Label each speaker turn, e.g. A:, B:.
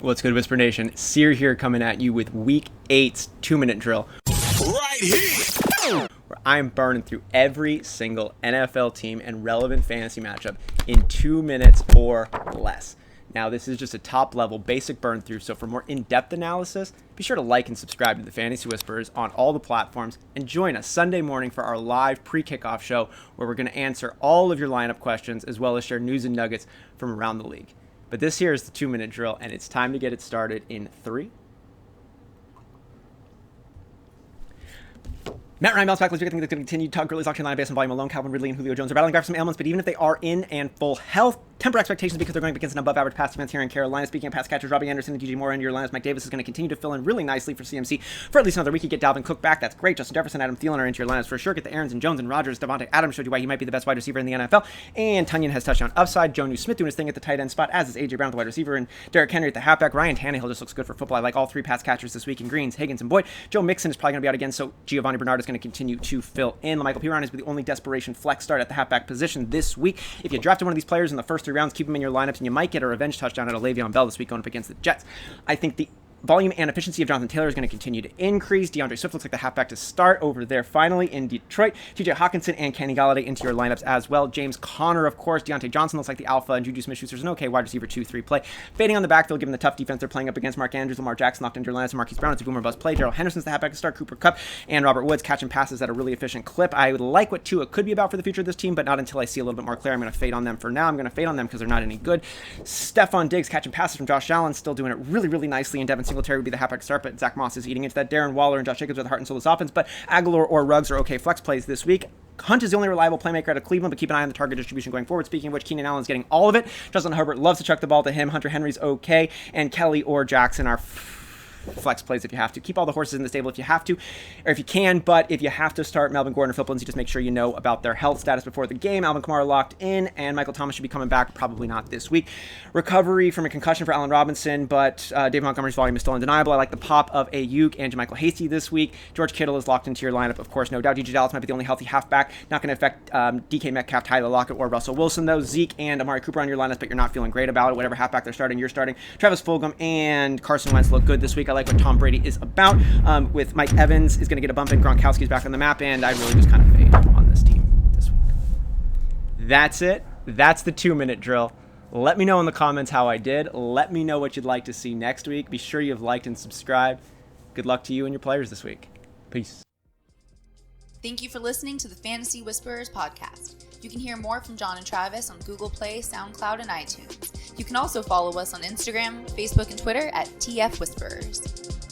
A: What's good, Whisper Nation? Sear here coming at you with Week 8's 2-minute drill.
B: Right here!
A: Where I'm burning through every single NFL team and relevant fantasy matchup in 2 minutes or less. Now, this is just a top-level basic burn through, so for more in-depth analysis, be sure to like and subscribe to the Fantasy Whispers on all the platforms, and join us Sunday morning for our live pre-kickoff show where we're going to answer all of your lineup questions as well as share news and nuggets from around the league. But this here is the 2-minute drill, and it's time to get it started in 3. Matt Ryan bounce back. Let's think that's going to continue. Todd Gurley's auction line based on volume alone. Calvin Ridley and Julio Jones are battling back from some ailments, but even if they are in and full health, temper expectations because they're going against an above-average pass defense here in Carolina. Speaking of pass catchers, Robbie Anderson and DJ Moore into your lineups. Mike Davis is going to continue to fill in really nicely for CMC for at least another week. You get Dalvin Cook back. That's great. Justin Jefferson, Adam Thielen are into your lineups for sure. Get the Aarons and Jones and Rodgers. Devontae Adams showed you why he might be the best wide receiver in the NFL. And Tunyon has touchdown upside. Jonnu Smith doing his thing at the tight end spot, as is AJ Brown, the wide receiver, and Derrick Henry at the halfback. Ryan Tannehill just looks good for football. I like all 3 pass catchers this week in Greens, Higgins, and Boyd. Joe Mixon is probably going to be out again, so Giovanni Bernard is going to continue to fill in. Michael Piron is the only desperation flex start at the halfback position this week. If you drafted one of these players in the first 3 rounds, keep them in your lineups, and you might get a revenge touchdown at Le'Veon Bell this week going up against the Jets. I think the volume and efficiency of Jonathan Taylor is going to continue to increase. DeAndre Swift looks like the halfback to start over there finally in Detroit. TJ Hawkinson and Kenny Golladay into your lineups as well. James Conner, of course. Deontay Johnson looks like the alpha, and Juju Smith-Schuster's an okay wide receiver 2-3 play. Fading on the backfield given the tough defense they're playing up against. Mark Andrews, Lamar Jackson locked into your lineups, and Marquise Brown. It's a boomer bust play. Darrell Henderson's the halfback to start. Cooper Kupp and Robert Woods catching passes at a really efficient clip. I would like what Tua could be about for the future of this team, but not until I see a little bit more clear. I'm going to fade on them for now. I'm going to fade on them because they're not any good. Stephon Diggs catching passes from Josh Allen, still doing it really, really nicely, and Devin Singletary would be the halfback to start, but Zach Moss is eating into that. Darren Waller and Josh Jacobs are the heart and soul of this offense, but Aguilar or Ruggs are okay flex plays this week. Hunt is the only reliable playmaker out of Cleveland, but keep an eye on the target distribution going forward. Speaking of which, Keenan Allen's getting all of it. Justin Herbert loves to chuck the ball to him. Hunter Henry's okay, and Kelly or Jackson are flex plays if you have to. Keep all the horses in the stable if you have to, or if you can, but if you have to start Melvin Gordon or Philip Lindsay, just make sure you know about their health status before the game. Alvin Kamara locked in, and Michael Thomas should be coming back, probably not this week. Recovery from a concussion for Allen Robinson, but David Montgomery's volume is still undeniable. I like the pop of Ayuk and JaMychal Hasty this week. George Kittle is locked into your lineup, of course, no doubt. DJ Dallas might be the only healthy halfback. Not going to affect DK Metcalf, Tyler Lockett, or Russell Wilson, though. Zeke and Amari Cooper on your lineups, but you're not feeling great about it. Whatever halfback they're starting, you're starting. Travis Fulgham and Carson Wentz look good this week. I like what Tom Brady is about. With Mike Evans is going to get a bump in. Gronkowski's back on the map, and I really just kind of fade on this team this week. That's it. That's the 2-minute drill. Let me know in the comments how I did. Let me know what you'd like to see next week. Be sure you've liked and subscribed. Good luck to you and your players this week. Peace.
C: Thank you for listening to the Fantasy Whisperers podcast. You can hear more from John and Travis on Google Play, SoundCloud, and iTunes. You can also follow us on Instagram, Facebook, and Twitter at TF Whisperers.